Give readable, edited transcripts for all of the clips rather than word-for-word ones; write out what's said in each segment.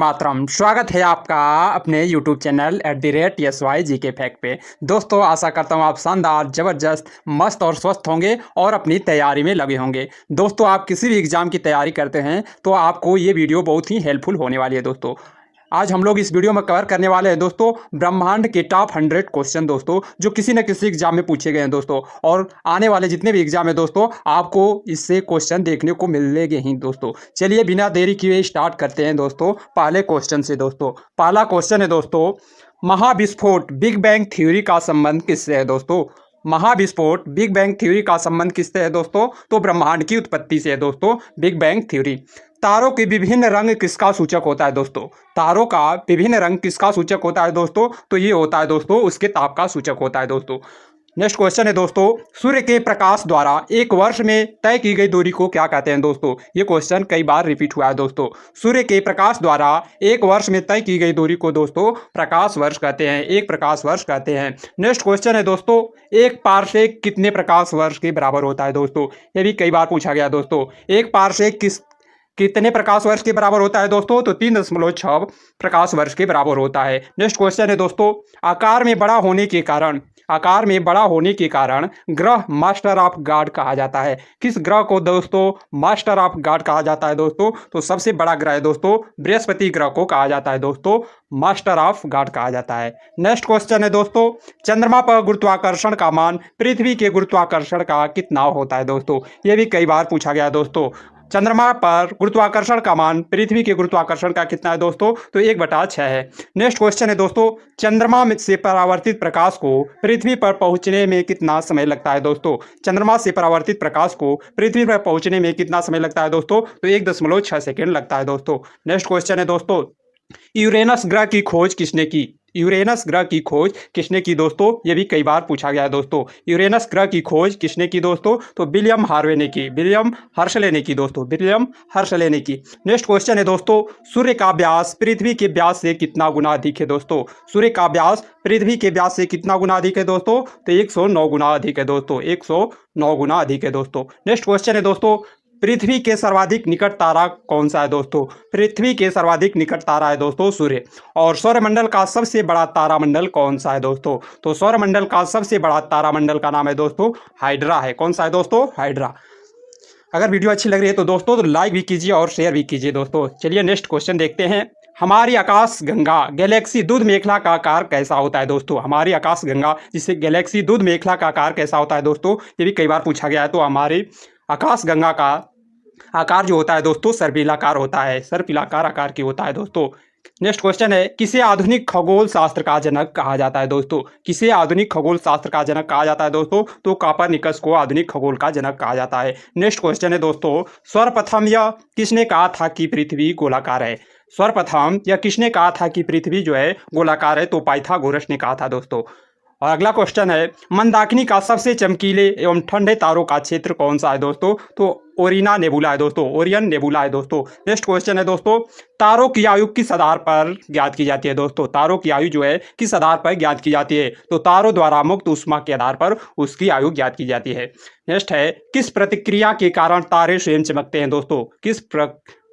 मातरम। स्वागत है आपका अपने YouTube चैनल @SYGK फैक्ट पे। दोस्तों, आशा करता हूँ आप शानदार, ज़बरदस्त, मस्त और स्वस्थ होंगे और अपनी तैयारी में लगे होंगे। दोस्तों, आप किसी भी एग्ज़ाम की तैयारी करते हैं तो आपको ये वीडियो बहुत ही हेल्पफुल होने वाली है। दोस्तों, आज हम लोग इस वीडियो में कवर करने वाले हैं दोस्तों ब्रह्मांड के टॉप 100 क्वेश्चन दोस्तों, जो किसी न किसी एग्जाम में पूछे गए हैं दोस्तों। और आने वाले जितने भी एग्जाम है दोस्तों, आपको इससे क्वेश्चन देखने को मिलेंगे ही दोस्तों। चलिए बिना देरी किए स्टार्ट करते हैं दोस्तों पहले क्वेश्चन से। दोस्तों, पहला क्वेश्चन है दोस्तों, महाविस्फोट बिग बैंग थ्योरी का संबंध किससे है दोस्तों? महाविस्फोट बिग बैंग थ्योरी का संबंध किससे है दोस्तों? तो ब्रह्मांड की उत्पत्ति से है दोस्तों बिग बैंग थ्योरी। तारों के विभिन्न रंग किसका सूचक होता है दोस्तों? तारों का विभिन्न रंग किसका सूचक होता है दोस्तों? तो ये होता है दोस्तों उसके ताप का सूचक होता है दोस्तों। नेक्स्ट क्वेश्चन है दोस्तों, सूर्य के प्रकाश द्वारा एक वर्ष में तय की गई दूरी को क्या कहते हैं दोस्तों? ये क्वेश्चन कई बार रिपीट हुआ है दोस्तों। सूर्य के प्रकाश द्वारा एक वर्ष में तय की गई दूरी को दोस्तों प्रकाश वर्ष कहते हैं, एक प्रकाश वर्ष कहते हैं। नेक्स्ट क्वेश्चन है दोस्तों, एक पारसेक कितने प्रकाश वर्ष के बराबर होता है दोस्तों? ये भी कई बार पूछा गया दोस्तों। एक पारसेक कितने प्रकाश वर्ष के बराबर होता है दोस्तों? तो 3.6 प्रकाश वर्ष के बराबर होता है। नेक्स्ट क्वेश्चन है दोस्तों, आकार में बड़ा होने के कारण ग्रह मास्टर ऑफ गॉड कहा जाता है। किस ग्रह को दोस्तों मास्टर ऑफ गॉड कहा जाता है दोस्तों? तो सबसे बड़ा ग्रह है दोस्तों बृहस्पति ग्रह को कहा जाता है दोस्तों मास्टर ऑफ गॉड कहा जाता है। नेक्स्ट क्वेश्चन है दोस्तों, चंद्रमा पर गुरुत्वाकर्षण का मान पृथ्वी के गुरुत्वाकर्षण का कितना होता है दोस्तों? ये भी कई बार पूछा गया दोस्तों। चंद्रमा पर गुरुत्वाकर्षण का मान पृथ्वी के गुरुत्वाकर्षण का कितना है दोस्तों? तो 1/6 है। नेक्स्ट क्वेश्चन है दोस्तों, चंद्रमा से परावर्तित प्रकाश को पृथ्वी पर पहुंचने में कितना समय लगता है दोस्तों? चंद्रमा से परावर्तित प्रकाश को पृथ्वी पर पहुंचने में कितना समय लगता है दोस्तों? तो 1.6 सेकेंड लगता है दोस्तों। नेक्स्ट क्वेश्चन है दोस्तों, यूरेनस ग्रह की खोज किसने की? यूरेनस ग्रह की खोज किसने की दोस्तों? ये भी कई बार पूछा गया है दोस्तों। यूरेनस ग्रह की खोज किसने की दोस्तों? तो विलियम हार्वे ने की, विलियम हर्शले ने की दोस्तों, विलियम हर्शले ने की। नेक्स्ट क्वेश्चन है दोस्तों, सूर्य का व्यास पृथ्वी के व्यास से कितना गुना अधिक है दोस्तों? सूर्य का व्यास पृथ्वी के व्यास से कितना गुना अधिक है दोस्तों? तो 109 गुना अधिक है दोस्तों, 109 गुना अधिक है दोस्तों। नेक्स्ट क्वेश्चन है दोस्तों, पृथ्वी के सर्वाधिक निकट तारा कौन सा है दोस्तों? पृथ्वी के सर्वाधिक निकट तारा है दोस्तों सूर्य। और सौरमंडल का सबसे बड़ा तारामंडल कौन सा है दोस्तों? तो सौरमंडल का सबसे बड़ा तारामंडल का नाम है दोस्तों हाइड्रा है। कौन सा है दोस्तों? हाइड्रा। अगर वीडियो अच्छी लग रही है तो दोस्तों तो लाइक भी कीजिए और शेयर भी कीजिए दोस्तों। चलिए नेक्स्ट क्वेश्चन देखते हैं, हमारी आकाश गंगा गैलेक्सी दूध मेखला का आकार कैसा होता है दोस्तों? हमारी आकाश गंगा जिसे गैलेक्सी दूध मेखला का आकार कैसा होता है दोस्तों? ये भी कई बार पूछा गया है। तो हमारी आकाश गंगा का आकार जो होता है दोस्तों सर्पिलाकार होता है, सर्पिलाकार आकार की होता है दोस्तों। नेक्स्ट क्वेश्चन है, किसे आधुनिक खगोल शास्त्र का जनक कहा जाता है दोस्तों? किसे आधुनिक खगोल शास्त्र का जनक कहा जाता है दोस्तों? तो कोपरनिकस को आधुनिक खगोल का जनक कहा जाता है। नेक्स्ट क्वेश्चन है दोस्तों, सर्वप्रथम यह किसने कहा था कि पृथ्वी गोलाकार है? सर्वप्रथम यह किसने कहा था कि पृथ्वी जो है गोलाकार है? तो पाइथागोरस ने कहा था दोस्तों। और अगला क्वेश्चन है, मंदाकिनी का सबसे चमकीले एवं ठंडे तारों का क्षेत्र कौन सा है दोस्तों? तो ओरिना नेबुला है दोस्तों, ओरियन नेबुला है दोस्तों। नेक्स्ट क्वेश्चन है दोस्तों, तारों की आयु किस आधार पर ज्ञात की जाती है दोस्तों? तारों की आयु जो है किस आधार पर ज्ञात की जाती है? तो तारों द्वारा मुक्त ऊष्मा के आधार पर उसकी आयु ज्ञात की जाती है। नेक्स्ट है, किस प्रतिक्रिया के कारण तारे स्वयं चमकते हैं दोस्तों? किस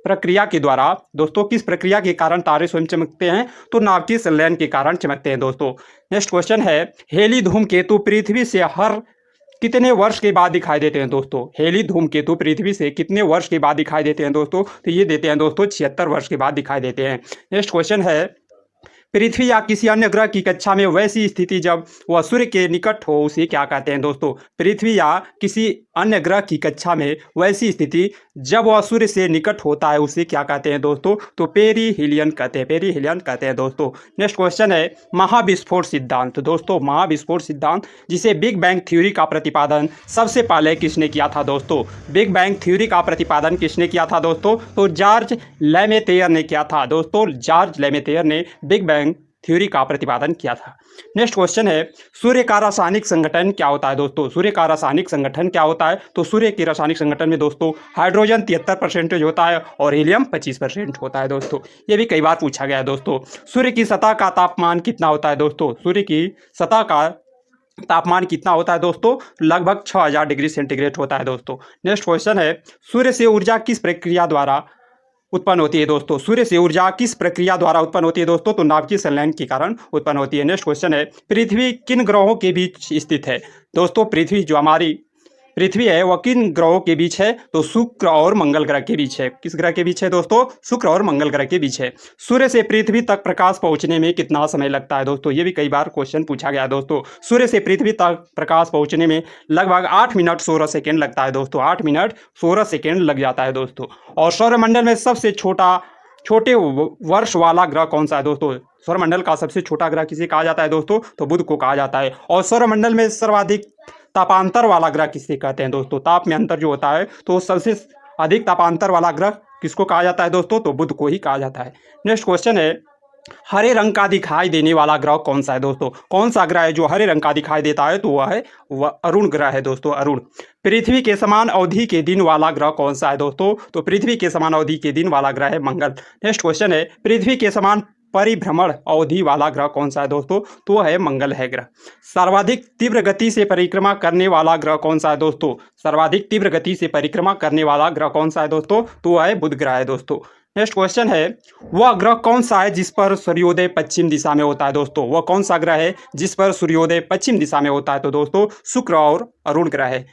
प्रक्रिया के द्वारा दोस्तों, किस प्रक्रिया के कारण तारे स्वयं चमकते हैं? तो नाभिकीय संलयन के कारण चमकते हैं दोस्तों। नेक्स्ट क्वेश्चन है, हेली धूमकेतु पृथ्वी से हर कितने वर्ष के बाद दिखाई देते हैं दोस्तों? हेली धूमकेतु पृथ्वी से कितने वर्ष के बाद दिखाई देते हैं दोस्तों? तो ये देते हैं दोस्तों 76 वर्ष के बाद दिखाई देते हैं। नेक्स्ट क्वेश्चन है, पृथ्वी या किसी अन्य ग्रह की कक्षा में वैसी स्थिति जब वह सूर्य के निकट हो उसे क्या कहते हैं दोस्तों? पृथ्वी या किसी अन्य ग्रह की कक्षा में वैसी स्थिति जब वह सूर्य से निकट होता है उसे क्या कहते हैं दोस्तों? तो पेरीहिलियन कहते हैं, पेरीहिलियन कहते हैं दोस्तों। नेक्स्ट क्वेश्चन है, महाविस्फोट सिद्धांत दोस्तों, महाविस्फोट सिद्धांत जिसे बिग बैंग थ्योरी का प्रतिपादन सबसे पहले किसने किया था दोस्तों? बिग बैंग थ्योरी का प्रतिपादन किसने किया था दोस्तों? तो जॉर्ज लेमेतेयर ने किया था दोस्तों, जॉर्ज लेमेतेयर ने बिग बैंग थ्योरी का प्रतिपादन किया था। नेक्स्ट क्वेश्चन है, सूर्य का रासायनिक संगठन क्या होता है दोस्तों? सूर्य का रासायनिक संगठन क्या होता है? तो सूर्य के रासायनिक संगठन में दोस्तों हाइड्रोजन 73% होता है और हीलियम 25% होता है दोस्तों। ये भी कई बार पूछा गया है दोस्तों। सूर्य की सतह का तापमान कितना होता है दोस्तों? सूर्य की सतह का तापमान कितना होता है दोस्तों? लगभग 6000 डिग्री सेंटीग्रेड होता है दोस्तों। नेक्स्ट क्वेश्चन है, सूर्य से ऊर्जा किस प्रक्रिया द्वारा उत्पन्न होती है दोस्तों? सूर्य से ऊर्जा किस प्रक्रिया द्वारा उत्पन्न होती है दोस्तों? तो नाभिकीय संलयन के कारण उत्पन्न होती है। नेक्स्ट क्वेश्चन है, पृथ्वी किन ग्रहों के बीच स्थित है? दोस्तों पृथ्वी जो हमारी पृथ्वी है वह किन ग्रहों के बीच है? तो शुक्र और मंगल ग्रह के बीच है। किस ग्रह के बीच है दोस्तों? शुक्र और मंगल ग्रह के बीच है। सूर्य से पृथ्वी तक प्रकाश पहुंचने में कितना समय लगता है दोस्तों? ये भी कई बार क्वेश्चन पूछा गया है दोस्तों। सूर्य से पृथ्वी तक प्रकाश पहुंचने में लगभग 8 मिनट 16 सेकेंड लगता है दोस्तों। 8 मिनट 16 सेकेंड लग जाता है दोस्तों। और सौरमंडल में सबसे छोटे वर्ष वाला ग्रह कौन सा है दोस्तों? सौरमंडल का सबसे छोटा ग्रह किसे कहा जाता है दोस्तों? तो बुध को कहा जाता है। और सौरमंडल में सर्वाधिक तापांतर वाला ग्रह किसे कहते हैं दोस्तों? ताप में अंतर जो होता है, तो सबसे अधिक तापांतर वाला ग्रह किसको कहा जाता है दोस्तों? तो बुध को ही कहा जाता है। नेक्स्ट क्वेश्चन है, हरे रंग का दिखाई देने वाला ग्रह कौन सा है दोस्तों? कौन सा ग्रह है जो हरे रंग का दिखाई देता है? तो वह अरुण ग्रह है दोस्तों, अरुण। पृथ्वी के समान अवधि के दिन वाला ग्रह कौन सा है दोस्तों? तो पृथ्वी के समान अवधि के दिन वाला ग्रह है मंगल। नेक्स्ट क्वेश्चन है, पृथ्वी के समान परिभ्रमण अवधि वाला ग्रह कौन सा है दोस्तों? तो वह है मंगल है ग्रह। सर्वाधिक तीव्र गति से परिक्रमा करने वाला ग्रह कौन सा है दोस्तों? सर्वाधिक तीव्र गति से परिक्रमा करने वाला ग्रह कौन सा है दोस्तों? तो वह है बुध ग्रह है दोस्तों। नेक्स्ट क्वेश्चन है, वह ग्रह कौन सा है जिस पर सूर्योदय पश्चिम दिशा में होता है दोस्तों? वह कौन सा ग्रह है जिस पर सूर्योदय पश्चिम दिशा में होता है? तो दोस्तों शुक्र और अरुण ग्रह है।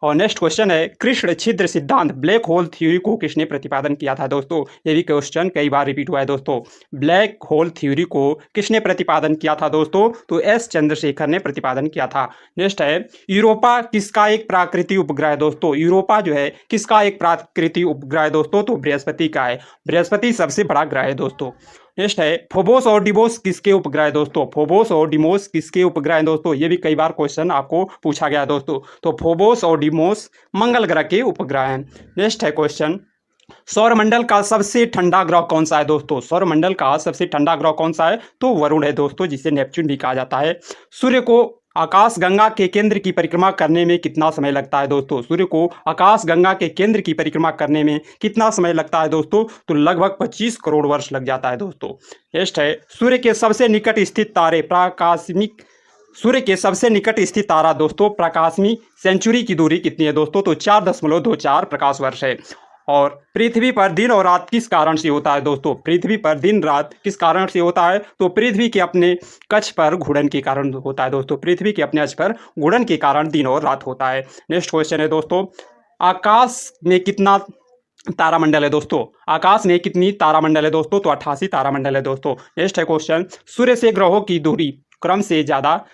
और नेक्स्ट क्वेश्चन है, कृष्ण छिद्र सिद्धांत ब्लैक होल थ्योरी को किसने प्रतिपादन किया था दोस्तों? ये भी क्वेश्चन कई बार रिपीट हुआ है दोस्तों। ब्लैक होल थ्योरी को किसने प्रतिपादन किया था दोस्तों? तो एस चंद्रशेखर ने प्रतिपादन किया था। नेक्स्ट है, यूरोपा किसका एक प्राकृतिक उपग्रह है दोस्तों? यूरोपा जो है किसका एक प्राकृतिक उपग्रह है दोस्तों? तो बृहस्पति का है। बृहस्पति सबसे बड़ा ग्रह है दोस्तों। नेक्स्ट है, फोबोस और डिमोस किसके उपग्रह है दोस्तों? फोबोस और डिमोस किसके उपग्रह है दोस्तों? ये भी कई बार क्वेश्चन आपको पूछा गया है दोस्तों। तो फोबोस और डिमोस मंगल ग्रह के उपग्रह हैं। नेक्स्ट है क्वेश्चन, सौरमंडल का सबसे ठंडा ग्रह कौन सा है दोस्तों? सौरमंडल का सबसे ठंडा ग्रह कौन सा है? तो वरुण है दोस्तों, जिसे नेपच्यून भी कहा जाता है। सूर्य को आकाश गंगा के केंद्र की परिक्रमा करने में कितना समय लगता है दोस्तों? सूर्य को आकाश गंगा के केंद्र की परिक्रमा करने में कितना समय लगता है दोस्तों? तो लगभग 25 करोड़ वर्ष लग जाता है दोस्तों। नेक्स्ट है, सूर्य के सबसे निकट स्थित तारे प्रकाशिक सूर्य के सबसे निकट स्थित तारा दोस्तों प्रकाशमी सेंचुरी की दूरी कितनी है दोस्तों? तो 4.24 प्रकाश वर्ष है। और पृथ्वी पर दिन और रात किस कारण से होता है दोस्तों? पृथ्वी पर दिन रात किस कारण से होता है? तो पृथ्वी के अपने कक्ष पर घूर्णन के कारण होता है दोस्तों। पृथ्वी के अपने अक्ष पर घूर्णन के कारण दिन और रात होता है। नेक्स्ट क्वेश्चन है दोस्तों, आकाश में कितना तारामंडल है दोस्तों? आकाश में कितनी तारामंडल है दोस्तों? तो 88 तारामंडल है दोस्तों। नेक्स्ट है क्वेश्चन, सूर्य से ग्रहों की दूरी क्रम से ज़्यादा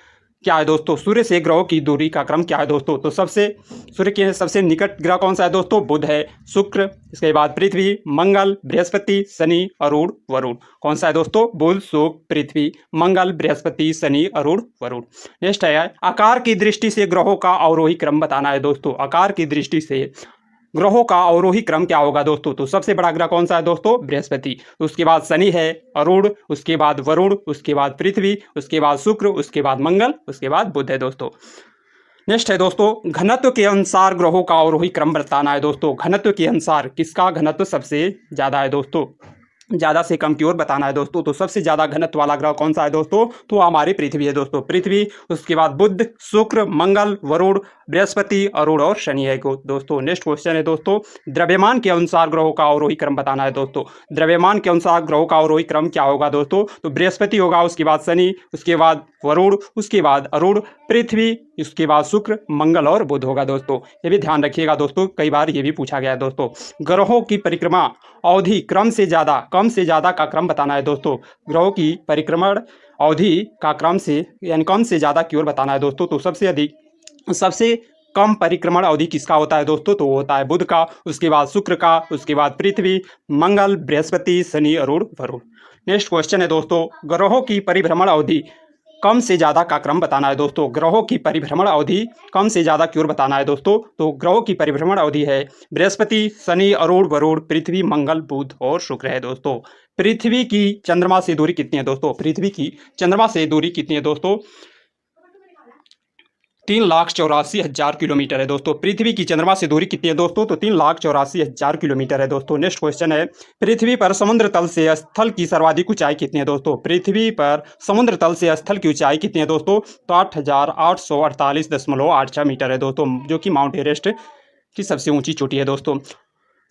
क्या है दोस्तों? सूर्य से ग्रहों की दूरी का क्रम क्या है दोस्तों? तो सूर्य के सबसे निकट ग्रह कौन सा है दोस्तों? बुध है, शुक्र, इसके बाद पृथ्वी, मंगल, बृहस्पति, शनि, अरुण, वरुण। कौन सा है दोस्तों? बुध, शुक्र, पृथ्वी, मंगल, बृहस्पति, शनि, अरुण, वरुण। नेक्स्ट है, आकार की दृष्टि से ग्रहों का अवरोही क्रम बताना है दोस्तों। आकार की दृष्टि से ग्रहों का अवरोही क्रम क्या होगा दोस्तों? तो सबसे बड़ा ग्रह कौन सा है दोस्तों? बृहस्पति, उसके बाद शनि है, अरुण, उसके बाद वरुण, उसके बाद पृथ्वी, उसके बाद शुक्र, उसके बाद मंगल, उसके बाद बुध है दोस्तों। नेक्स्ट है दोस्तों, घनत्व के अनुसार ग्रहों का अवरोही क्रम बताना है दोस्तों। घनत्व के अनुसार किसका घनत्व सबसे ज़्यादा है दोस्तों? ज़्यादा से कम की ओर बताना है दोस्तों। तो सबसे ज़्यादा घनत्व वाला ग्रह कौन सा है दोस्तों? तो हमारी पृथ्वी है दोस्तों। पृथ्वी, उसके बाद बुध, शुक्र, मंगल, वरुण, बृहस्पति, अरुण और शनि है दोस्तों। नेक्स्ट क्वेश्चन है दोस्तों, द्रव्यमान के अनुसार ग्रहों का अवरोही क्रम बताना है दोस्तों। द्रव्यमान के अनुसार ग्रहों का अवरोही क्रम क्या होगा दोस्तों? तो बृहस्पति होगा, उसके बाद शनि, उसके बाद वरुण, उसके बाद अरुण, पृथ्वी, उसके बाद शुक्र, मंगल और बुध होगा दोस्तों। ये भी ध्यान रखिएगा दोस्तों, कई बार ये भी पूछा गया है दोस्तों। ग्रहों की परिक्रमा अवधि कम से ज़्यादा का क्रम बताना है दोस्तों। ग्रहों की परिक्रमण अवधि का क्रम से यानी कम से ज़्यादा की ओर बताना है दोस्तों। तो सबसे कम परिक्रमण अवधि किसका होता है दोस्तों? तो होता है बुध का, उसके बाद शुक्र का, उसके बाद पृथ्वी, मंगल, बृहस्पति, शनि, अरुण, वरुण। नेक्स्ट क्वेश्चन है दोस्तों, ग्रहों की परिभ्रमण अवधि कम से ज़्यादा का क्रम बताना है दोस्तों। ग्रहों की परिभ्रमण अवधि कम से ज़्यादा की ओर बताना है दोस्तों। तो ग्रहों की परिभ्रमण अवधि है बृहस्पति, शनि, अरुण, वरुण, पृथ्वी, मंगल, बुध और शुक्र है दोस्तों। पृथ्वी की चंद्रमा से दूरी कितनी है दोस्तों? पृथ्वी की चंद्रमा से दूरी कितनी है दोस्तों? 3,84,000 किलोमीटर है दोस्तों। पृथ्वी की चंद्रमा से दूरी कितनी है दोस्तों? तो 3,84,000 किलोमीटर है दोस्तों। नेक्स्ट क्वेश्चन है, पृथ्वी पर समुद्र तल से स्थल की सर्वाधिक ऊंचाई कितनी है दोस्तों? पृथ्वी पर समुद्र तल से स्थल की ऊंचाई कितनी है दोस्तों? तो 8,848.86 मीटर है दोस्तों, जो कि माउंट एवरेस्ट की सबसे ऊंची चोटी है दोस्तों।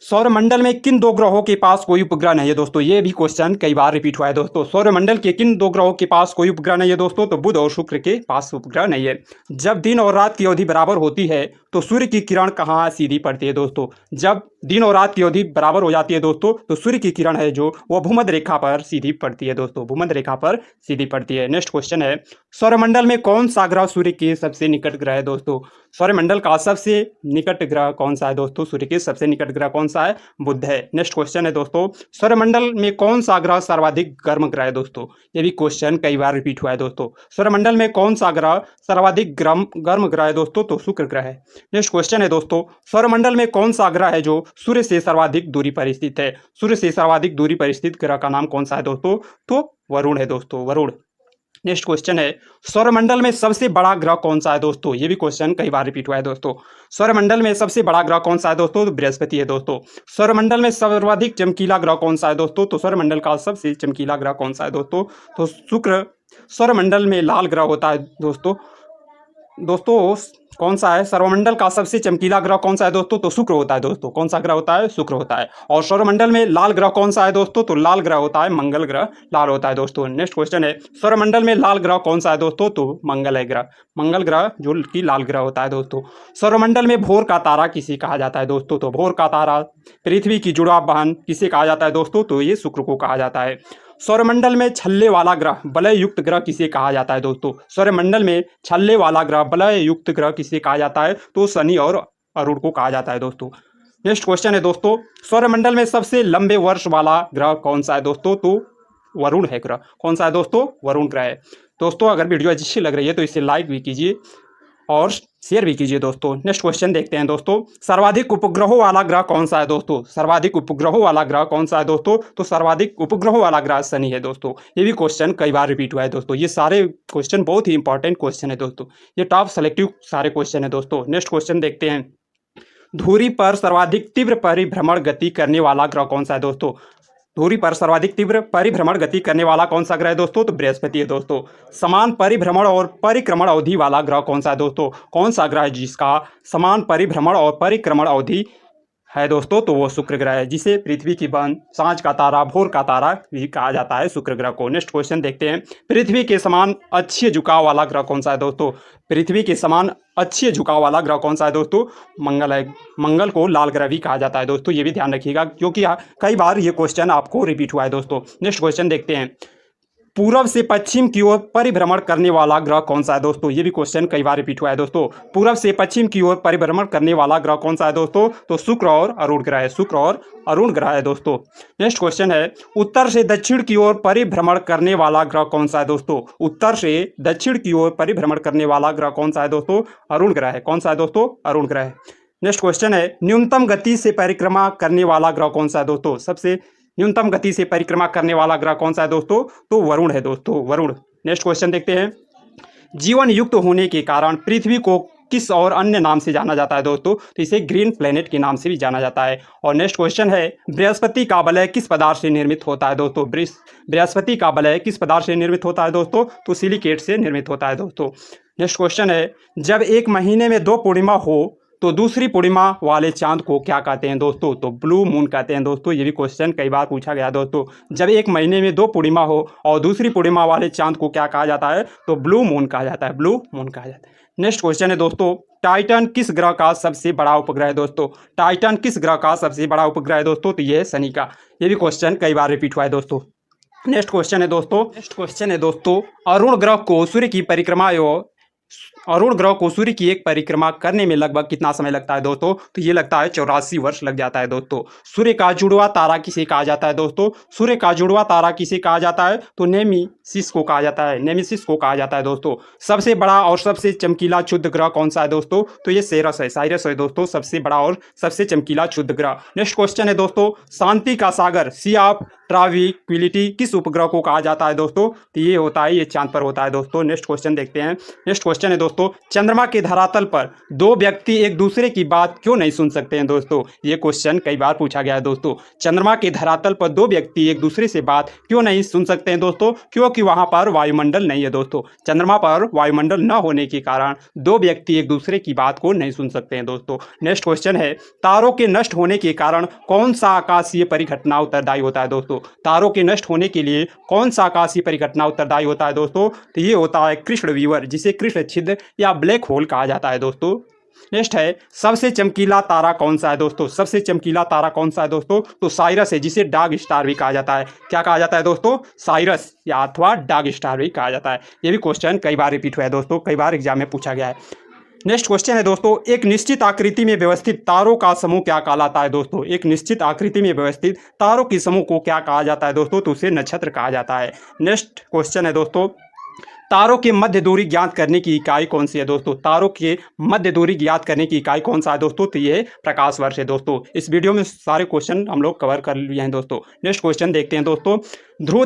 सौरमंडल में किन दो ग्रहों के पास कोई उपग्रह नहीं है दोस्तों? ये भी क्वेश्चन कई बार रिपीट हुआ है दोस्तों। सौरमंडल के किन दो ग्रहों के पास कोई उपग्रह नहीं है दोस्तों? तो बुध और शुक्र के पास उपग्रह नहीं है। जब दिन और रात की अवधि बराबर होती है तो सूर्य की किरण कहाँ सीधी पड़ती है दोस्तों? जब दिन और रात की अवधि बराबर हो जाती है दोस्तों तो सूर्य की किरण है जो वो भूमध्य रेखा पर सीधी पड़ती है दोस्तों, भूमध्य रेखा पर सीधी पड़ती है। नेक्स्ट क्वेश्चन है, सौरमंडल में कौन सा ग्रह सूर्य के सबसे निकट ग्रह है दोस्तों? सौरमंडल का सबसे निकट ग्रह कौन सा है दोस्तों? सूर्य के सबसे निकट ग्रह कौन सा है? बुध है। नेक्स्ट क्वेश्चन है दोस्तों, सौरमंडल में कौन सा ग्रह सर्वाधिक गर्म ग्रह है दोस्तों? ये भी क्वेश्चन कई बार रिपीट हुआ है दोस्तों। सौरमंडल में कौन सा ग्रह सर्वाधिक गर्म ग्रह है दोस्तों? तो शुक्र ग्रह है। नेक्स्ट क्वेश्चन है दोस्तों, सौरमंडल में कौन सा ग्रह है जो सूर्य से सर्वाधिक दूरी पर स्थित है? सूर्य से सर्वाधिक दूरी पर स्थित ग्रह का नाम कौन सा है दोस्तों? तो वरुण है दोस्तों, वरुण। नेक्स्ट क्वेश्चन है, सौरमंडल में सबसे बड़ा ग्रह कौन सा है दोस्तों? ये भी क्वेश्चन कई बार रिपीट हुआ है दोस्तों। सौरमंडल में सबसे बड़ा ग्रह कौन सा है दोस्तों? तो बृहस्पति है दोस्तों। सौरमंडल में सर्वाधिक चमकीला ग्रह कौन सा है दोस्तों? तो सौरमंडल का सबसे चमकीला ग्रह कौन सा है दोस्तों? तो शुक्र। सौरमंडल में लाल ग्रह होता है दोस्तों। कौन सा है? सौरमंडल का सबसे चमकीला ग्रह कौन सा है दोस्तों? तो शुक्र होता है दोस्तों। कौन सा ग्रह होता है? शुक्र होता है। और सौरमंडल में लाल ग्रह कौन सा है दोस्तों? तो लाल ग्रह होता है मंगल ग्रह, लाल होता है दोस्तों। नेक्स्ट क्वेश्चन है, सौरमंडल में लाल ग्रह कौन सा है दोस्तों? तो मंगल है ग्रह, मंगल ग्रह जो कि लाल ग्रह होता है दोस्तों। सौरमंडल में भोर का तारा किसे कहा जाता है दोस्तों? तो भोर का तारा पृथ्वी की जुड़वा बहन किसे कहा जाता है दोस्तों? तो ये शुक्र को कहा जाता है। सौरमंडल में छल्ले वाला ग्रह बलय युक्त ग्रह किसे कहा जाता है दोस्तों? सौरमंडल में छल्ले वाला ग्रह बलय युक्त ग्रह किसे कहा जाता है? तो शनि और अरुण को कहा जाता है दोस्तों। नेक्स्ट क्वेश्चन है दोस्तों, सौरमंडल में सबसे लंबे वर्ष वाला ग्रह कौन सा है दोस्तों? तो वरुण है ग्रह। कौन सा है दोस्तों? वरुण ग्रह है दोस्तों। अगर वीडियो अच्छी लग रही है तो इसे लाइक भी कीजिए और शेयर भी कीजिए दोस्तों। नेक्स्ट क्वेश्चन देखते हैं दोस्तों, सर्वाधिक उपग्रहों वाला ग्रह कौन सा है दोस्तों? सर्वाधिक उपग्रहों वाला ग्रह कौन सा है दोस्तों? तो सर्वाधिक उपग्रहों वाला ग्रह शनि है दोस्तों। ये भी क्वेश्चन कई बार रिपीट हुआ है दोस्तों। ये सारे क्वेश्चन बहुत ही इंपॉर्टेंट क्वेश्चन है दोस्तों। ये टॉप सेलेक्टिव सारे क्वेश्चन है दोस्तों। नेक्स्ट क्वेश्चन देखते हैं, धुरी पर सर्वाधिक तीव्र परिभ्रमण गति करने वाला ग्रह कौन सा है दोस्तों? धुरी पर सर्वाधिक तीव्र परिभ्रमण गति करने वाला कौन सा ग्रह है दोस्तों? तो बृहस्पति है दोस्तों। समान परिभ्रमण और परिक्रमण अवधि वाला ग्रह कौन सा है दोस्तों? कौन सा ग्रह है जिसका समान परिभ्रमण और परिक्रमण अवधि है दोस्तों? तो वो शुक्र ग्रह है, जिसे पृथ्वी की बहन, सांझ का तारा, भोर का तारा भी कहा जाता है शुक्र ग्रह को। नेक्स्ट क्वेश्चन देखते हैं, पृथ्वी के समान अच्छे झुकाव वाला ग्रह कौन सा है दोस्तों? पृथ्वी के समान अच्छे झुकाव वाला ग्रह कौन सा है दोस्तों? मंगल है। मंगल को लाल ग्रह भी कहा जाता है दोस्तों। ये भी ध्यान रखिएगा क्योंकि कई बार ये क्वेश्चन आपको रिपीट हुआ है दोस्तों। नेक्स्ट क्वेश्चन देखते हैं, पूर्व से पश्चिम की ओर परिभ्रमण करने वाला ग्रह कौन सा है दोस्तों? ये भी क्वेश्चन कई बार रिपीट हुआ है दोस्तों। पूर्व से पश्चिम की ओर परिभ्रमण करने वाला ग्रह कौन सा है दोस्तों? तो शुक्र और अरुण ग्रह है, शुक्र और अरुण ग्रह है दोस्तों। नेक्स्ट क्वेश्चन है, उत्तर से दक्षिण की ओर परिभ्रमण करने वाला ग्रह कौन सा है दोस्तों? उत्तर से दक्षिण की ओर परिभ्रमण करने वाला ग्रह कौन सा है दोस्तों? अरुण ग्रह है। कौन सा है दोस्तों? अरुण ग्रह है। नेक्स्ट क्वेश्चन है, न्यूनतम गति से परिक्रमा करने वाला ग्रह कौन सा है दोस्तों? सबसे न्यूनतम गति से परिक्रमा करने वाला ग्रह कौन सा है दोस्तों? तो वरुण है दोस्तों, वरुण। नेक्स्ट क्वेश्चन देखते हैं, जीवन युक्त होने के कारण पृथ्वी को किस और अन्य नाम से जाना जाता है दोस्तों? तो इसे ग्रीन प्लेनेट के नाम से भी जाना जाता है। और नेक्स्ट क्वेश्चन है, बृहस्पति का वलय किस पदार्थ से निर्मित होता है दोस्तों? बृहस्पति का वलय किस पदार्थ से निर्मित होता है दोस्तों? तो सिलिकेट से निर्मित होता है दोस्तों। नेक्स्ट क्वेश्चन है, जब एक महीने में 2 पूर्णिमा हो तो दूसरी पूर्णिमा वाले चांद को क्या कहते हैं दोस्तों? तो ब्लू मून कहते हैं दोस्तों। ये भी क्वेश्चन कई बार पूछा गया दोस्तों। जब एक महीने में 2 पूर्णिमा हो और दूसरी पूर्णिमा वाले चांद को क्या कहा जाता है? तो ब्लू मून कहा जाता है, ब्लू मून कहा जाता है। नेक्स्ट क्वेश्चन है दोस्तों, टाइटन किस ग्रह का सबसे बड़ा उपग्रह है दोस्तों? टाइटन किस ग्रह का सबसे बड़ा उपग्रह है दोस्तों? तो ये है शनि का। ये भी क्वेश्चन कई बार रिपीट हुआ है दोस्तों। नेक्स्ट क्वेश्चन है दोस्तों, अरुण ग्रह को सूर्य की परिक्रमा अरुण ग्रह को सूर्य की एक परिक्रमा करने में लगभग कितना समय लगता है दोस्तों? तो ये लगता है 84 वर्ष लग जाता है दोस्तों। सूर्य का जुड़वा तारा किसे कहा जाता है दोस्तों? सूर्य का जुड़वा तारा किसे कहा जाता है? तो नेमेसिस को कहा जाता है, नेमेसिस को कहा जाता है दोस्तों। सबसे बड़ा और सबसे चमकीला क्षुद्र ग्रह कौन सा है दोस्तों? तो ये साइरस है दोस्तों, सबसे बड़ा और सबसे चमकीला क्षुद्र ग्रह। नेक्स्ट क्वेश्चन है दोस्तों, शांति का सागर सी ऑफ ट्रांक्विलिटी किस उपग्रह को कहा जाता है दोस्तों? तो ये होता है, ये चांद पर होता है दोस्तों। नेक्स्ट क्वेश्चन देखते हैं। नेक्स्ट क्वेश्चन है दोस्तों, चंद्रमा के धरातल पर दो व्यक्ति एक दूसरे की बात क्यों नहीं सुन सकते हैं दोस्तों? ये क्वेश्चन कई बार पूछा गया है दोस्तों। चंद्रमा के धरातल पर दो व्यक्ति एक दूसरे से बात क्यों नहीं सुन सकते हैं दोस्तों? क्योंकि वहां पर वायुमंडल नहीं है दोस्तों। चंद्रमा पर वायुमंडल न होने के कारण दो व्यक्ति एक दूसरे की बात को नहीं सुन सकते हैं दोस्तों। नेक्स्ट क्वेश्चन है, तारों के नष्ट होने के कारण कौन सा आकाशीय परिघटना उत्तरदायी होता है दोस्तों? तारों के नष्ट होने के लिए कौन सा आकाशीय परिघटना उत्तरदायी होता है दोस्तों? तो ये होता है कृष्ण विवर, जिसे कृष्ण छिद्र या ब्लैक होल कहा जाता है दोस्तों। नेक्स्ट है, सबसे चमकीला तारा कौन सा है दोस्तों? सबसे चमकीला तारा कौन सा है दोस्तों? तो साइरस है, जिसे डार्क स्टार भी कहा जाता है। क्या कहा जाता है दोस्तों? साइरस या अथवा डार्क स्टार भी कहा जाता है। ये भी क्वेश्चन कई बार रिपीट हुआ है दोस्तों, कई बार एग्जाम में पूछा गया है। नेक्स्ट क्वेश्चन है दोस्तों, एक निश्चित आकृति में व्यवस्थित तारों का समूह क्या कहलाता है दोस्तों? एक निश्चित आकृति में व्यवस्थित तारों के समूह को क्या कहा जाता है दोस्तों? तो उसे नक्षत्र कहा जाता है। नेक्स्ट क्वेश्चन है दोस्तों, तारों के मध्य दूरी ज्ञात करने की इकाई कौन सी है दोस्तों? तारों के मध्य दूरी ज्ञात करने की इकाई कौन सा है दोस्तों? तो ये प्रकाश वर्ष है दोस्तों। इस वीडियो में सारे क्वेश्चन हम लोग कवर कर लिए हैं दोस्तों। नेक्स्ट क्वेश्चन देखते हैं दोस्तों, ध्रुव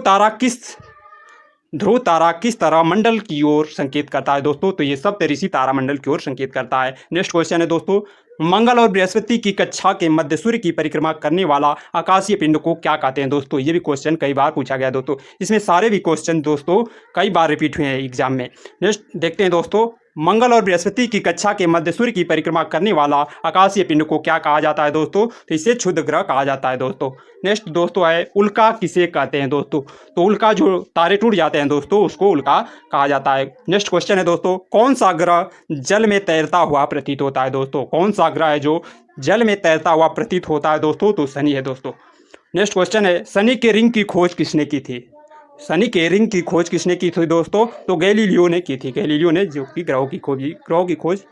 तारा किस तरह मंडल की ओर संकेत करता है दोस्तों? तो ये सप्तऋषि तारामंडल की ओर संकेत करता है। नेक्स्ट क्वेश्चन है दोस्तों, मंगल और बृहस्पति की कक्षा के मध्य सूर्य की परिक्रमा करने वाला आकाशीय पिंड को क्या कहते हैं दोस्तों? ये भी क्वेश्चन कई बार पूछा गया दोस्तों। इसमें सारे भी क्वेश्चन दोस्तों कई बार रिपीट हुए हैं एग्जाम में। नेक्स्ट देखते हैं दोस्तों, मंगल और बृहस्पति की कक्षा के मध्य सूर्य की परिक्रमा करने वाला आकाशीय पिंड को क्या कहा जाता है दोस्तों? तो इसे क्षुद्र ग्रह कहा जाता है दोस्तों। नेक्स्ट दोस्तों है, उल्का किसे कहते हैं दोस्तों? तो उल्का जो तारे टूट जाते हैं दोस्तों, उसको उल्का कहा जाता है। नेक्स्ट क्वेश्चन है दोस्तों, कौन सा ग्रह जल में तैरता हुआ प्रतीत होता है दोस्तों? कौन सा ग्रह है जो जल में तैरता हुआ प्रतीत होता है दोस्तों? तो शनि है दोस्तों। नेक्स्ट क्वेश्चन है, शनि के रिंग की खोज किसने की थी? शनि के रिंग की खोज किसने की थी दोस्तों? तो गैलीलियो ने की थी। गैलीलियो ने जो कि ग्रहों की खोज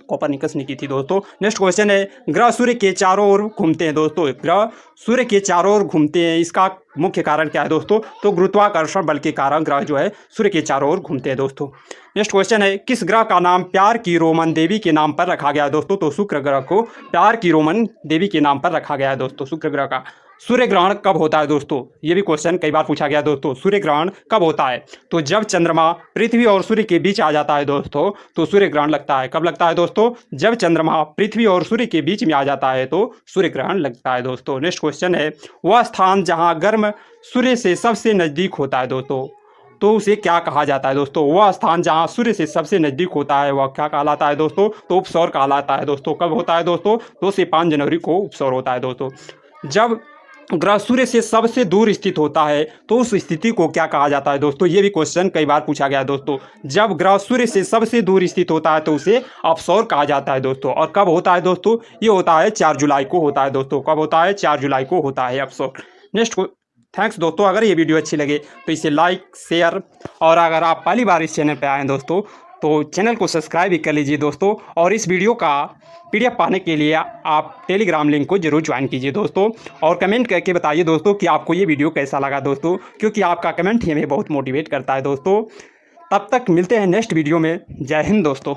कोपरनिकस ने की थी दोस्तों। नेक्स्ट क्वेश्चन है, ग्रह सूर्य के चारों ओर घूमते हैं दोस्तों। ग्रह सूर्य के चारों ओर घूमते हैं, इसका मुख्य कारण क्या है दोस्तों? तो गुरुत्वाकर्षण बल के कारण ग्रह जो है सूर्य के चारों ओर घूमते हैं दोस्तों। नेक्स्ट क्वेश्चन है, किस ग्रह का नाम प्यार की रोमन देवी के नाम पर रखा गया है दोस्तों? तो शुक्र ग्रह को प्यार की रोमन देवी के नाम पर रखा गया है दोस्तों, शुक्र ग्रह का। सूर्य ग्रहण कब होता है दोस्तों? ये भी क्वेश्चन कई बार पूछा गया दोस्तों। सूर्य ग्रहण कब होता है? तो जब चंद्रमा पृथ्वी और सूर्य के बीच आ जाता है दोस्तों, तो सूर्य ग्रहण लगता है। कब लगता है दोस्तों? जब चंद्रमा पृथ्वी और सूर्य के बीच में आ जाता है तो सूर्य ग्रहण लगता है दोस्तों। नेक्स्ट क्वेश्चन है, वह स्थान जहाँ गर्म सूर्य से सबसे नजदीक होता है दोस्तों, तो उसे क्या कहा जाता है दोस्तों? वह स्थान जहां सूर्य से सबसे नजदीक होता है वह क्या कहलाता है दोस्तों? तो उपसौर कहलाता है दोस्तों। कब होता है दोस्तों? 2 से 5 जनवरी को उपसौर होता है दोस्तों। जब ग्रह सूर्य से सबसे दूर स्थित होता है तो उस स्थिति को क्या कहा जाता है दोस्तों? ये भी क्वेश्चन कई बार पूछा गया दोस्तों। जब ग्रह सूर्य से सबसे दूर स्थित होता है तो उसे अपसौर कहा जाता है दोस्तों। और कब होता है दोस्तों? ये होता है 4 जुलाई को होता है दोस्तों। कब होता है? 4 जुलाई को होता है अपसौर। नेक्स्ट थैंक्स दोस्तों। अगर ये वीडियो अच्छी लगे तो इसे लाइक शेयर, और अगर आप पहली बार इस चैनल पर आए हैं दोस्तों तो चैनल को सब्सक्राइब भी कर लीजिए दोस्तों। और इस वीडियो का PDF पाने के लिए आप टेलीग्राम लिंक को जरूर ज्वाइन कीजिए दोस्तों। और कमेंट करके बताइए दोस्तों कि आपको ये वीडियो कैसा लगा दोस्तों, क्योंकि आपका कमेंट ही हमें बहुत मोटिवेट करता है दोस्तों। तब तक मिलते हैं नेक्स्ट वीडियो में। जय हिंद दोस्तों।